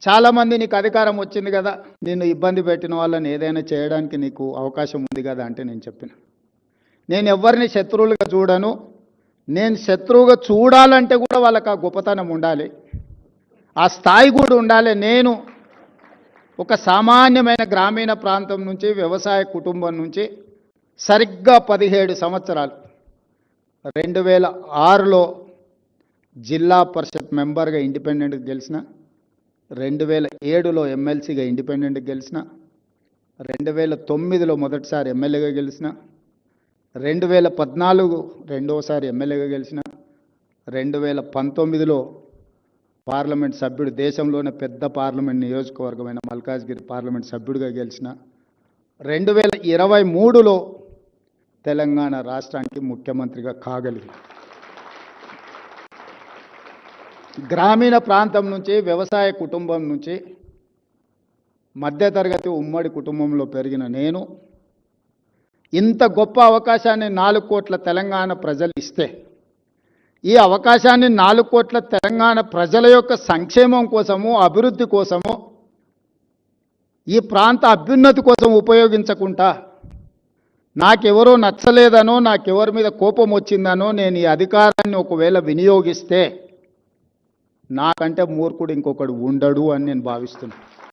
చాలామంది నీకు అధికారం వచ్చింది కదా, నిన్ను ఇబ్బంది పెట్టిన వాళ్ళని ఏదైనా చేయడానికి నీకు అవకాశం ఉంది కదా అంటే నేను చెప్పిన, నేను ఎవరిని శత్రువులుగా చూడను. నేను శత్రువుగా చూడాలంటే కూడా వాళ్ళకి ఆ గొప్పతనం ఉండాలి, ఆ స్థాయి కూడా ఉండాలి. నేను ఒక సామాన్యమైన గ్రామీణ ప్రాంతం నుంచి, వ్యవసాయ కుటుంబం నుంచి సరిగ్గా 17 సంవత్సరాలు 2006లో జిల్లా పరిషత్ మెంబర్గా ఇండిపెండెంట్గా గెలిచిన, 2007లో ఎమ్మెల్సీగా ఇండిపెండెంట్గా గెలిచిన, 2009లో మొదటిసారి ఎమ్మెల్యేగా గెలిచిన, 2014 రెండోసారి ఎమ్మెల్యేగా గెలిచిన, 2019లో పార్లమెంట్ సభ్యుడు, దేశంలోనే పెద్ద పార్లమెంట్ నియోజకవర్గమైన మల్కాజ్గిరి పార్లమెంట్ సభ్యుడిగా గెలిచిన, 2023లో తెలంగాణ రాష్ట్రానికి ముఖ్యమంత్రిగా కాగలిగింది. గ్రామీణ ప్రాంతం నుంచి, వ్యవసాయ కుటుంబం నుంచి, మధ్యతరగతి ఉమ్మడి కుటుంబంలో పెరిగిన నేను ఇంత గొప్ప అవకాశాన్ని 4 కోట్ల తెలంగాణ ప్రజలు ఇస్తే, ఈ అవకాశాన్ని 4 కోట్ల తెలంగాణ ప్రజల యొక్క సంక్షేమం కోసము, అభివృద్ధి కోసము, ఈ ప్రాంత అభ్యున్నతి కోసం ఉపయోగించకుండా నాకెవరో నచ్చలేదనో, నాకెవరి మీద కోపం వచ్చిందనో నేను ఈ అధికారాన్ని ఒకవేళ వినియోగిస్తే నాకంటే మూర్ఖుడు ఇంకొకడు ఉండడు అని నేను భావిస్తున్నాను.